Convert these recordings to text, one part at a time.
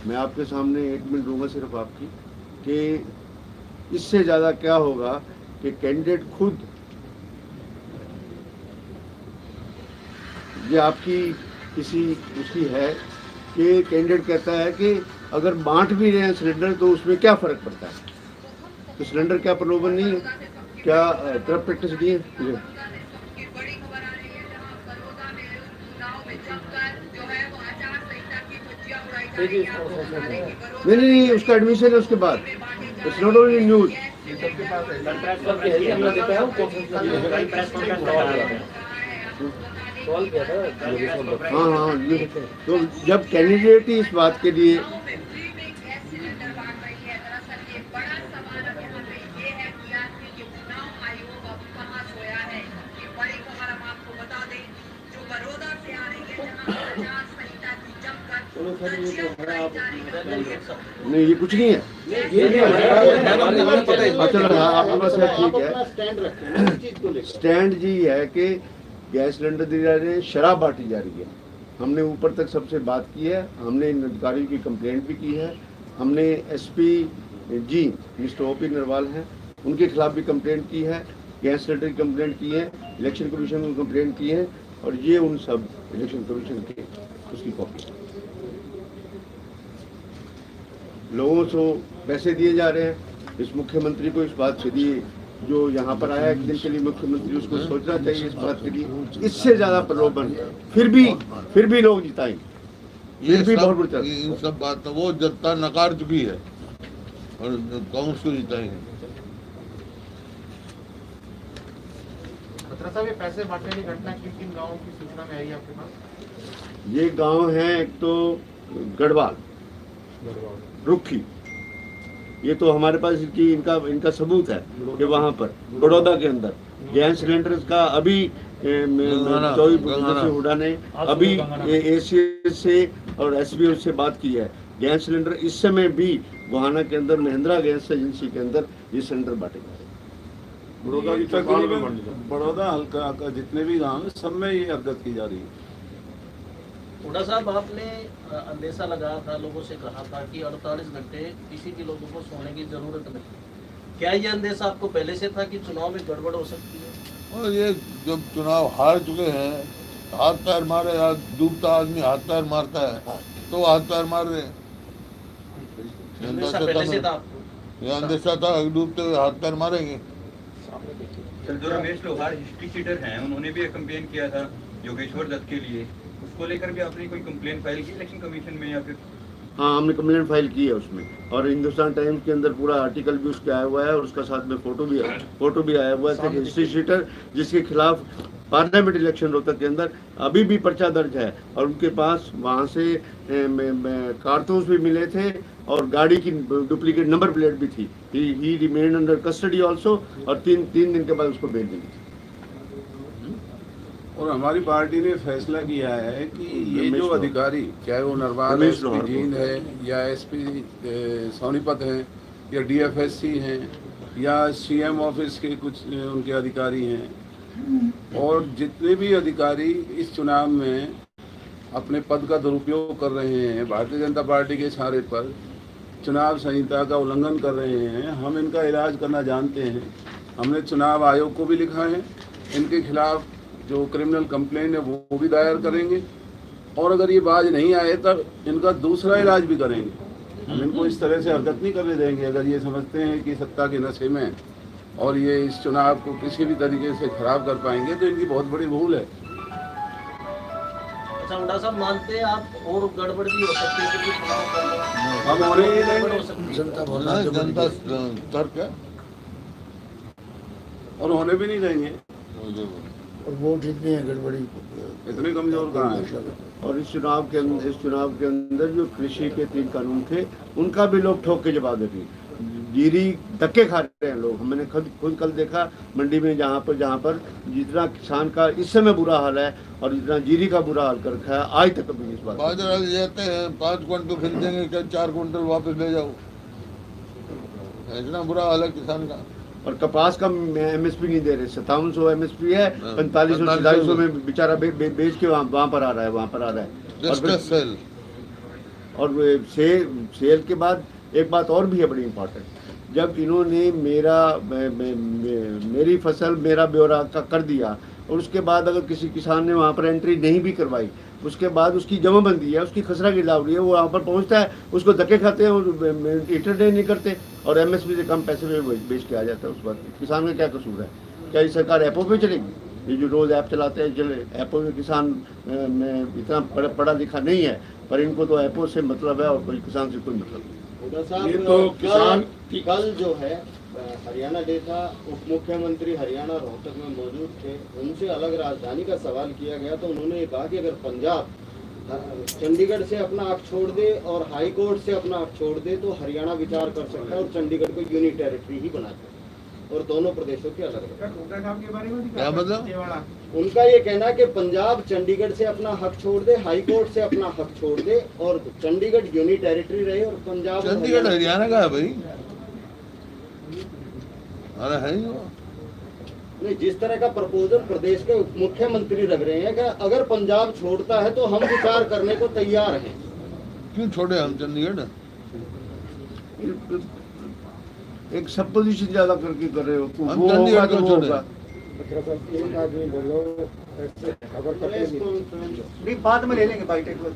मैं आपके सामने 1 मिनट दूंगा सिर्फ आपकी, कि इससे ज़्यादा क्या होगा कि कैंडिडेट खुद, ये आपकी किसी उसकी है कि कैंडिडेट कहता है कि अगर बांट भी रहे हैं सिलेंडर तो उसमें क्या फ़र्क पड़ता है, तो सिलेंडर क्या प्रलोभन नहीं है, क्या करप्ट प्रैक्टिस नहीं है? नहीं, उसका एडमिशन है उसके बाद, इट्स नॉट ओनली न्यूज। हाँ, तो जब कैंडिडेट ही इस बात के लिए नहीं, ये कुछ नहीं है, चलो आपके पास है, ठीक है। स्टैंड जी है कि गैस सिलेंडर दिए जा रहे हैं, शराब बांटी जा रही है। हमने ऊपर तक सबसे बात की है, हमने इन अधिकारियों की कंप्लेंट भी की है, हमने एसपी जी मिस्टर ओपी नरवाल हैं उनके खिलाफ भी कंप्लेंट की है, गैस सिलेंडर की कंप्लेंट की है, इलेक्शन कमीशन को कंप्लेंट की है, और ये उन सब इलेक्शन कमीशन के उसकी कॉपी। लोगों को पैसे दिए जा रहे हैं, इस मुख्यमंत्री को इस बात से दिए, जो यहाँ पर आया एक दिन के लिए मुख्यमंत्री, उसको सोचना चाहिए इस बात के लिए। इससे ज्यादा प्रलोभन फिर भी लोग जिताएंगे, फिर भी बहुत बुरा। इन सब बात वो जनता नकार चुकी है और कांग्रेस को जिताएंगे। साहब, ये पैसे बांटने की घटना किन गाँव की सूचना में आई है आपके पास? ये गांव है एक तो गढ़वाल, रुखी, ये तो हमारे पास इनका सबूत है कि वहाँ पर बड़ौदा के अंदर गैस सिलेंडर का अभी चौधरी हुडा ने अभी एसीएस से और एसबीओ से बात की है। गैस सिलेंडर इस समय भी गोहाना के अंदर महिंद्रा गैस एजेंसी के अंदर ये सिलेंडर बांटे जा रहे हैं। बड़ौदा हल्का का जितने भी गांव है सब में ये अवगत की जा रही है। हुडा साहब, आपने अंदेशा लगाया था, लोगों से कहा था कि 48 घंटे किसी भी लोगों को सोने की जरूरत नहीं, क्या ये अंदेशा आपको पहले से था कि चुनाव में गड़बड़ हो सकती है? और ये जब चुनाव हार चुके हैं, हाथ पैर मारे, डूबता आदमी हाथ पैर मारता है तो हाथ पैर मार रहे हैं। पहले से था, ये अंदेशा था डूबते हुए हाथ पैर मारेंगे। जो रमेश लोहार हिस्ट्री शीटर हैं, उन्होंने भी एक कंप्लेन किया था योगेश्वर दत्त के लिए, उसको लेकर भी आपने कोई कंप्लेन फाइल की इलेक्शन कमीशन में या फिर? हाँ, हमने कंप्लेंट फाइल की है उसमें, और हिंदुस्तान टाइम्स के अंदर पूरा आर्टिकल भी उसके आया हुआ है, और उसका साथ में फोटो भी आया हुआ है। हिस्ट्री शीटर जिसके खिलाफ पार्लियामेंट इलेक्शन रोहतक के अंदर अभी भी पर्चा दर्ज है, और उनके पास वहाँ से कारतूस भी मिले थे और गाड़ी की डुप्लीकेट नंबर प्लेट भी थी। ही रिमेन्ड अंडर कस्टडी ऑल्सो, और तीन दिन के बाद उसको बेल दी गई। और हमारी पार्टी ने फैसला किया है कि ये जो अधिकारी, चाहे वो नरवाल एसपी जींद है या एसपी सोनीपत हैं या डीएफएससी हैं या सीएम ऑफिस के कुछ उनके अधिकारी हैं, और जितने भी अधिकारी इस चुनाव में अपने पद का दुरुपयोग कर रहे हैं, भारतीय जनता पार्टी के इशारे पर चुनाव संहिता का उल्लंघन कर रहे हैं, हम इनका इलाज करना जानते हैं। हमने चुनाव आयोग को भी लिखा है, इनके खिलाफ जो क्रिमिनल कंप्लेंट है वो भी दायर करेंगे, और अगर ये बाज नहीं आए तब इनका दूसरा इलाज भी करेंगे। हम इनको इस तरह से हरकत नहीं करने देंगे। अगर ये समझते हैं कि सत्ता के नशे में और ये इस चुनाव को किसी भी तरीके से खराब कर पाएंगे तो इनकी बहुत बड़ी भूल है। अच्छा, हुडा साहब, मानते हैं आप और गड़बड़ भी हो सकती है क्योंकि चुनाव हम होने ही जनता तर्क है और होने भी नहीं देंगे। और वोट इतनी है, गड़बड़ी इतने कमजोर कहाँ है। और इस चुनाव के अंदर जो कृषि के 3 कानून थे उनका भी लोग ठोक के जवाब देते हैं। जीरी धक्के खा रहे हैं लोग। मैंने खुद कल देखा मंडी में, जहाँ पर जितना किसान का इस समय बुरा हाल है और जितना जीरी का बुरा हाल कर रखा है, आज तक कभी इस बात बाजरा लेते हैं 5 क्विंटल खरीदेंगे क्या 4 क्विंटल वापस ले जाओ, इतना बुरा हाल है किसान का। और कपास का एमएसपी नहीं दे रहे, 5700 एमएसपी है, 4500 में बेचारा बेच के वहाँ पर आ रहा है, और सेल के बाद एक बात और भी है बड़ी इम्पोर्टेंट, जब इन्होंने मेरी फसल मेरा ब्यौरा का कर दिया और उसके बाद अगर किसी किसान ने वहाँ पर एंट्री नहीं भी करवाई, उसके बाद उसकी जमाबंदी है, उसकी खसरा गिरदावरी है, वो वहाँ पर पहुँचता है, उसको धक्के खाते हैं और इंटरटेन नहीं करते और एमएसपी से कम पैसे में बेच के आ जाता है। उस बात किसान का क्या कसूर है? क्या ये सरकार ऐपों पे चलेगी? ये जो रोज़ ऐप चलाते हैं चले, ऐपों में किसान में इतना पढ़ा लिखा नहीं है, पर इनको तो ऐपों से मतलब है और कोई किसान से कोई मतलब नहीं। ये तो किसान कल जो है हरियाणा डे था, उप मुख्यमंत्री हरियाणा रोहतक में मौजूद थे, उनसे अलग राजधानी का सवाल किया गया तो उन्होंने ये कहा कि अगर पंजाब चंडीगढ़ से अपना हक छोड़ दे और हाई कोर्ट से अपना हक छोड़ दे तो हरियाणा विचार कर सकता है और चंडीगढ़ को यूनिट टेरिटरी ही बना दे और दोनों प्रदेशों के अलग अलग। क्या मतलब? उनका ये कहना है कि पंजाब चंडीगढ़ से अपना हक छोड़ दे, हाई कोर्ट से अपना हक छोड़ दे और चंडीगढ़ यूनिट टेरिटरी रहे और पंजाब चंडीगढ़ हरियाणा का है भाई, अरे है ही वो। नहीं, जिस तरह का प्रपोजल प्रदेश के उप मुख्यमंत्री रख रहे हैं कि अगर पंजाब छोड़ता है तो हम विचार करने को तैयार हैं। क्यों छोड़े हम चंडीगढ़? एक सपोजिशन ज्यादा करके कर रहे हो, हम चंडीगढ़ को छोड़े। बाद में ले लेंगे बाइटेक में।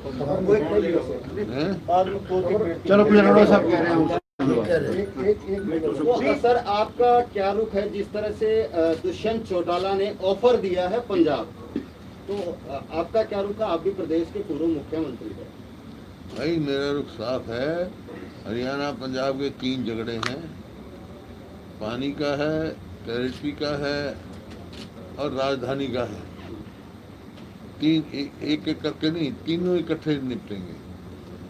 चलो पिछड़ा साहब कह रहे हैं तो सर आपका क्या रुख है? जिस तरह से दुष्यंत चौटाला ने ऑफर दिया है पंजाब, तो आपका क्या रुख है? आप भी प्रदेश के पूर्व मुख्यमंत्री हैं। भाई मेरा रुख साफ है, हरियाणा पंजाब के 3 झगड़े हैं, पानी का है, टेरिटरी का है और राजधानी का है। 3 एक एक करके नहीं, तीनों इकट्ठे निपटेंगे।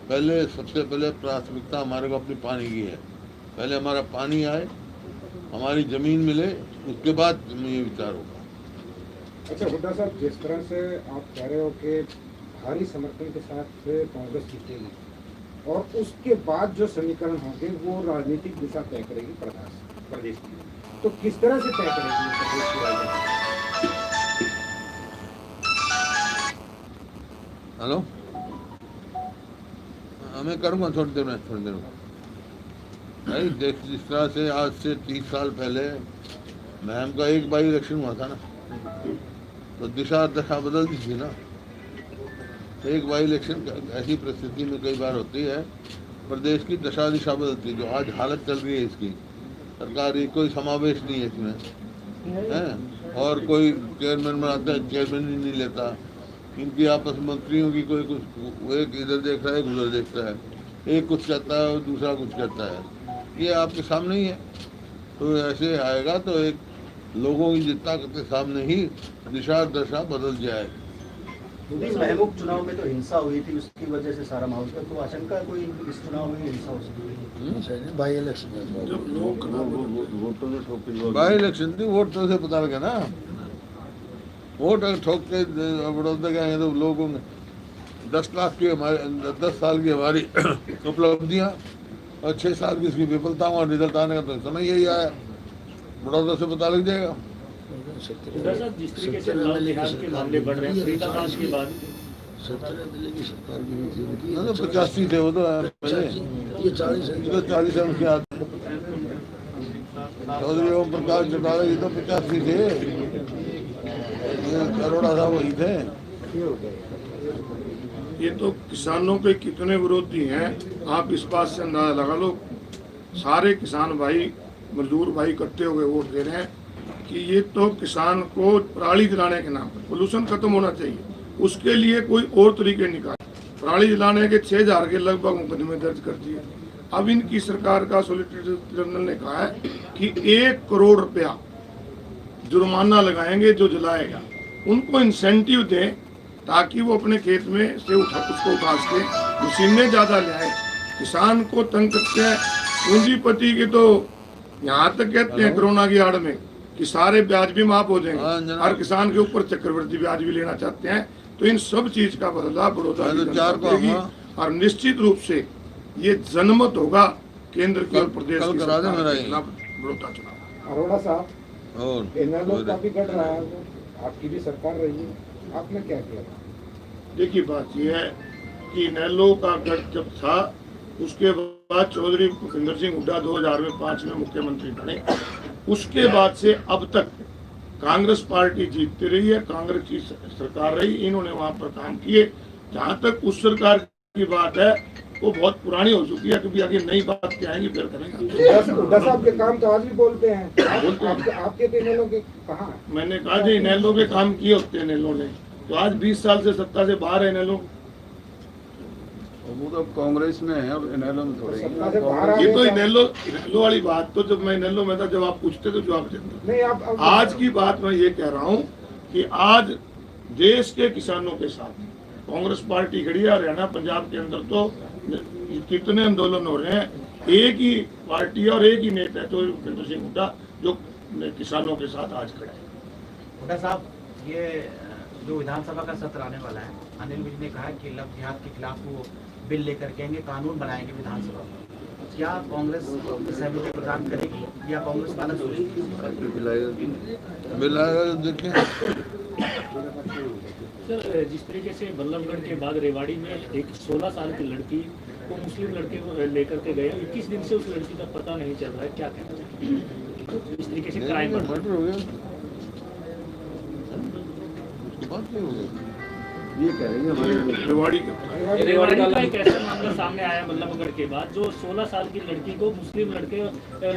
पहले सबसे पहले प्राथमिकता हमारे को अपनी पानी की है, पहले हमारा पानी आए, हमारी जमीन मिले, उसके बाद ये विचार होगा। अच्छा हुड्डा साहब, जिस तरह से आप कह रहे हो कि भारी समर्थन के साथ कांग्रेस जीतेगी और उसके बाद जो समीकरण होंगे वो राजनीतिक दिशा तय करेगी प्रदेश की, तो किस तरह से तय करेगी प्रदेश की राजनीति? हेलो, मैं करूँगा थोड़ी देर में। भाई देख, जिस तरह से आज से 30 साल पहले महम का एक बाई इलेक्शन हुआ था ना, तो दिशा दशा बदल दी थी ना। एक बाई इलेक्शन ऐसी परिस्थिति में कई बार होती है, प्रदेश की दशा दिशा बदलती है। जो आज हालत चल रही है इसकी, सरकारी कोई समावेश नहीं है इसमें, है और कोई चेयरमैन बनाता है, चेयरमैन ही नहीं लेता। इनकी आपस में मंत्रियों की कोई कुछ, एक इधर देख रहा है, एक उधर देख रहा है, एक कुछ कहता है और दूसरा कुछ कहता है। ये आपके सामने ही है। तो ऐसे आएगा तो एक लोगों की जितना के सामने ही दिशा दशा बदल जाए। महबूब चुनाव में तो हिंसा हुई थी, उसकी वजह से सारा माहौल था, तो आशंका कोई इस चुनाव में हिंसा हो सकती है? बाई इलेक्शन बाई इलेक्शन थी, वोट तो से पता लगे ना। वोट अगर ठोक के बड़ौदा गए तो लोगों ने 10 लाख की हमारे 10 साल की हमारी उपलब्धियाँ और 6 साल की इसकी विफलता और रिजल्ट आने का तो समय यही आया। बड़ौदा से पता लग जाएगा। जिस तरीके से के मामले बढ़ रहे हैं फरीदाबाद के बाद 85 थे वो तो पहले, ये 40 40 के आदमी चौधरी ओम प्रकाश चौटाला ये तो 85 थे, अरोड़ा साहब वही थे। ये तो किसानों के कितने विरोधी हैं आप इस बात से अंदाजा लगा लो। सारे किसान भाई, मजदूर भाई इकट्ठे हो गए वोट दे रहे हैं कि ये तो किसान को पराली जलाने के नाम पर पोल्यूशन खत्म होना चाहिए, उसके लिए कोई और तरीके निकाले। पराली जलाने के 6000 के लगभग मुकदमे दर्ज कर दिए। अब इनकी सरकार का सॉलिसिटर जनरल ने कहा है कि 1 करोड़ रुपया जुर्माना लगाएंगे जो जलाएगा, उनको इंसेंटिव दें ताकि वो अपने खेत में से उसको उठा सके। मशीनें ज़्यादा ले आए, किसान को तंग करते हैं। पूंजीपति के तो यहाँ तक कहते हैं कोरोना की आड़ में कि सारे ब्याज भी माफ हो जाएंगे, हर किसान के ऊपर चक्रवृद्धि ब्याज भी लेना चाहते हैं। तो इन सब चीज का बदलाव बड़ौदा करेगी और निश्चित रूप से ये जनमत होगा केंद्र के और प्रदेश के बड़ौदा चुनाव। अरोड़ा साहब, इनमें काफी घट रहा है, आपकी भी सरकार रही है, आपने क्या किया? देखिए बात यह है कि इनेलो का गठ जब था उसके बाद चौधरी भूपिंदर सिंह हुड्डा 2005 में मुख्यमंत्री बने, उसके बाद से अब तक कांग्रेस पार्टी जीतती रही है, कांग्रेस की सरकार रही, इन्होंने वहां पर काम किए। जहां तक उस सरकार की बात है वो बहुत पुरानी हो चुकी है, क्योंकि आगे नई बात क्या आएंगी फिर करेंगे। हुड्डा साहब के काम तो आज भी बोलते हैं, आपके तो इनेलो के कहाँ है? मैंने कहा जी इनेलो के काम किए होते हैं इनेलो ने, तो आज 20 साल से सत्ता से बाहर है इनेलो। वो तो कांग्रेस में है और इनेलो में थोड़े ये तो इनेलो वाली बात तो जब मैं इनेलो में था, जब आप पूछते तो जवाब देते। नहीं आप आज की बात मैं ये कह रहा हूँ कि आज देश के किसानों के साथ कांग्रेस पार्टी खड़ी है। हरियाणा पंजाब के अंदर तो कितने आंदोलन हो रहे हैं, एक ही पार्टी है और एक ही नेता है, तो भूपेंद्र सिंह हुड्डा जो किसानों के साथ आज खड़ा है। हुड्डा साहब, ये जो विधानसभा का सत्र आने वाला है, अनिल विज ने कहा कि लव जिहाद के खिलाफ वो बिल लेकर के आएंगे, कानून बनाएंगे विधानसभा में। क्या कांग्रेस सहमति प्रदान करेगी या कांग्रेस मानक मिलाएगा? देखें सर, जिस तरीके से बल्लभगढ़ के बाद रेवाड़ी में एक 16 साल की लड़की को मुस्लिम लड़के को लेकर के गए, 21 दिन से उस लड़की का पता नहीं चल रहा है, क्या कहना चाहिए? इस तरीके से क्राइम मर्डर हो गया, उसके बाद क्या हो गया? ये करेंगे हमारे रेवाड़ी का एक ऐसा मामला सामने आया बल्लभगढ़ के बाद, जो 16 साल की लड़की को मुस्लिम लड़के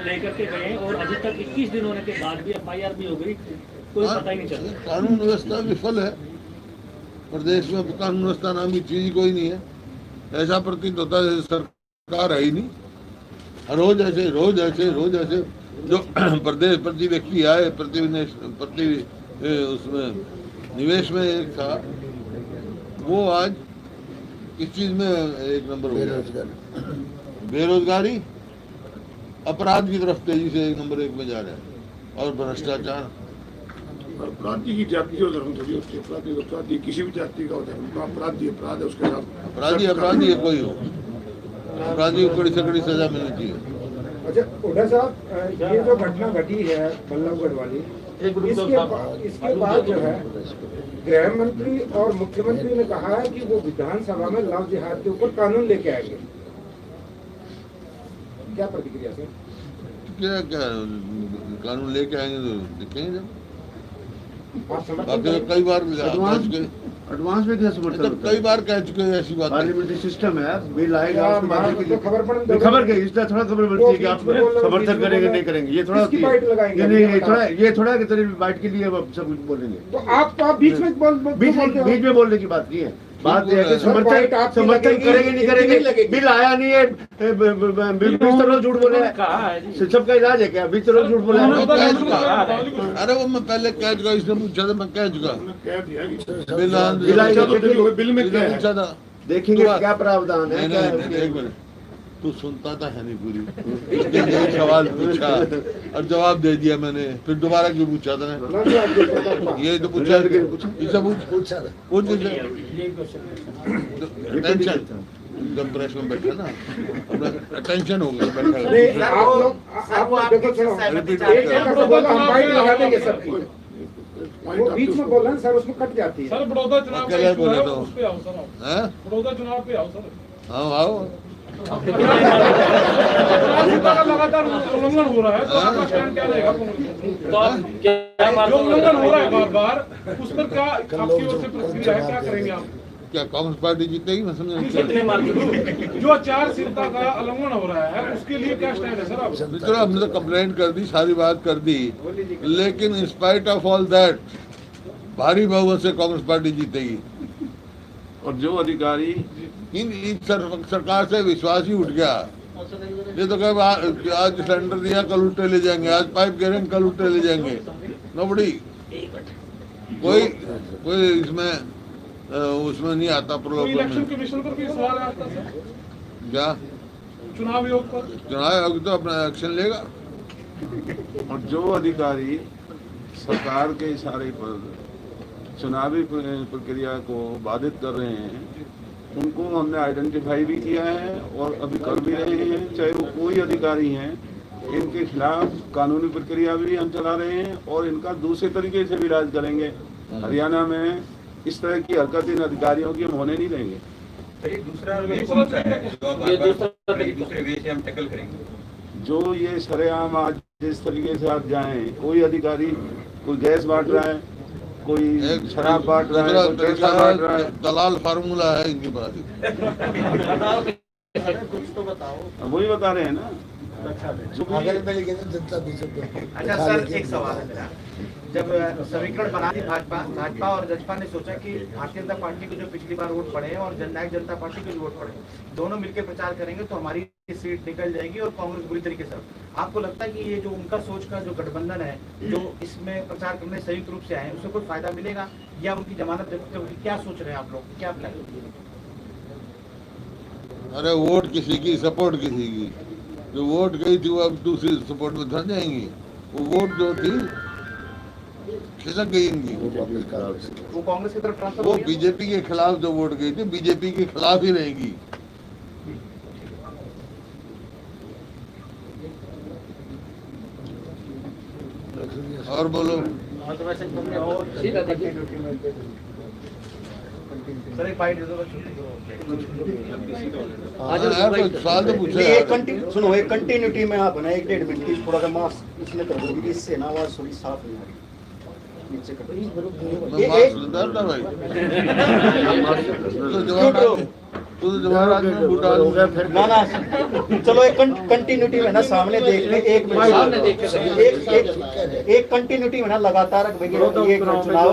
लेकर के गए और अभी तक 21 दिन होने के बाद भी FIR भी हो गई, कोई पता ही नहीं चल रहा। कानून व्यवस्था विफल है, प्रदेश में कानून व्यवस्था नाम की चीज कोई नहीं है। ऐसा प्रतीत होता है सरकार है ही नहीं। रोज ऐसे जो प्रदेश प्रति व्यक्ति आए, प्रति उसमें निवेश में एक था, वो आज किस चीज में एक नंबर हो गया? बेरोजगारी, अपराध की तरफ तेजी से 1 नंबर 1 में जा रहा है, और भ्रष्टाचार। अपराधी की जाति और धर्म थोड़ी होती है, अपराधी किसी भी जाति का होता है, अपराधी अपराध है, उसके साथ अपराधी है कोई हो, अपराधी को कड़ी से कड़ी सजा मिलनी चाहिए। अच्छा हुड्डा साहब, ये जो घटना घटी है बल्लभगढ़ वाली, इसके बाद जो है गृह मंत्री और मुख्यमंत्री ने कहा है कि वो विधानसभा में लव जिहाद के ऊपर कानून लेके आएंगे, क्या प्रतिक्रिया सर? क्या कानून लेके आएंगे तो देखेंगे जब। आप कई बार एडवांस में क्या समर्थन? कई बार कह चुके हैं ऐसी बात। पार्लियामेंट्री सिस्टम है, बिल आएगा उसके बाद खबर के इसलिए थोड़ा खबर बनती है कि आप समर्थन करेंगे नहीं करेंगे, ये थोड़ा ये थोड़ा कि तेरी बाइट के लिए सब कुछ बोलेंगे। तो आप बीच में बोलने की बात नहीं है, बात यह है कि समर्थन करेंगे नहीं करेंगे। बिल आया नहीं है, 20 रोज झूठ बोले हैं, सबका इलाज है क्या? 20 रोज झूठ बोले हैं। अरे वो मैं पहले कह चुका, इसने पूछा था, मैं कह चुका। बिल में क्या पूछा था, देखेंगे क्या प्रावधान है। एक मिनट, तू सुनता था है नहीं पूरी सवाल पूछा और जवाब दे दिया मैंने, फिर दोबारा क्यों पूछा था? ये तो पूछा, पूछ जब प्रेस में बैठा ना, अपना टेंशन हो गया बैठा। वो बीच में बोल रहे हैं सर, उसमें कट जाती है। सर बड़ौदा चुनाव अकेले बोले तो उस पे आओ सर, बड़ौदा चुनाव पे आओ सर। हाँ आओ। लगातार उल्लंघन हो रहा है, तो आपका स्टैंड क्या रहेगा? जो उल्लंघन हो रहा है बार बार, उस पर क्या आपकी ओर से प्रतिक्रिया है, क्या करेंगे आप? क्या कांग्रेस पार्टी जीतेगी? मैं समझ जो आचार-संहिता का उल्लंघन हो रहा है, उसके लिए क्या स्टैंड है सर आप? चलो हमने तो कंप्लेंट कर दी, सारी बात कर दी, लेकिन in spite of all that भारी बहुमत से कांग्रेस पार्टी जीतेगी। और जो अधिकारी सरकार से विश्वास ही उठ गया। ये तो कहे आज सिलेंडर दिया कल उल्टे ले जाएंगे, आज पाइप गिरेंगे कल उल्टे ले जाएंगे। नोबडी, कोई इसमें उसमें नहीं आता प्रलोभन। इलेक्शन कमीशन पर भी सवाल आता है क्या? चुनाव आयोग पर? चुनाव आयोग तो अपना एक्शन लेगा। और जो अधिकारी सरकार के इशारे पर चुनावी प्रक्रिया को बाधित कर रहे हैं, उनको हमने आइडेंटिफाई भी किया है और अभी कर भी रहे हैं, चाहे वो कोई अधिकारी हैं। इनके खिलाफ कानूनी प्रक्रिया भी हम चला रहे हैं और इनका दूसरे तरीके से भी इलाज करेंगे। हरियाणा में इस तरह की हरकत इन अधिकारियों की हम होने नहीं देंगे। तो ये दूसरा वे कौन सा है जो आप बार-बार दूसरे वे से हम टैकल करेंगे? जो ये सरेआम आज जिस तरीके से आप जाएं, कोई अधिकारी कोई गैस बांट रहा है, कोई शराब बांट रहा है, कोई पैसा बांट रहा है। दलाल फार्मूला है इनके पास। कुछ तो बताओ। वही बता रहे हैं ना। अगर मिलेगी तो जनता बीजेपी। अच्छा सर, एक सवाल है मेरा। जब समीकरण बना दी भाजपा और जजपा ने सोचा कि भारतीय जनता पार्टी को जो पिछली बार वोट पड़े हैं और जननायक जनता पार्टी को जो वोट पड़े, दोनों मिलकर प्रचार करेंगे तो हमारी सीट निकल जाएगी और कांग्रेस बुरी तरीके से। आपको लगता है कि ये जो उनका सोच का जो गठबंधन है, जो इसमें प्रचार करने संयुक्त रूप से आए, उससे कोई फायदा मिलेगा या उनकी जमानत जब्त होगी? क्या सोच रहे हैं आप लोग, क्या प्लान? अरे वोट किसी की, सपोर्ट किसी की। जो वोट गई थी वो अब दूसरी सपोर्ट में धन जाएंगी। वो वोट जो थी खिसक गई इनकी। वो कांग्रेस की तरफ ट्रांसफर वो बीजेपी के खिलाफ जो वोट गई थी, बीजेपी के खिलाफ ही रहेगी। और बोलो। सर एक बाइट दे दो। सवाल तो पूछे। सुनो, एक कंटिन्यूटी में आप ना 1-1.5 मिनट की थोड़ा सा मास्क इसलिए कर दोगे कि इससे ना आवाज थोड़ी साफ नहीं आ रही। नीचे कर मैं मास्क लेता था भाई। तो जवाहर में बूटा हो गया फिर। ना ना, चलो एक कंटिन्यूटी में ना सामने देख ले। 1 मिनट एक कंटिन्यूटी में ना लगातार ये चुनाव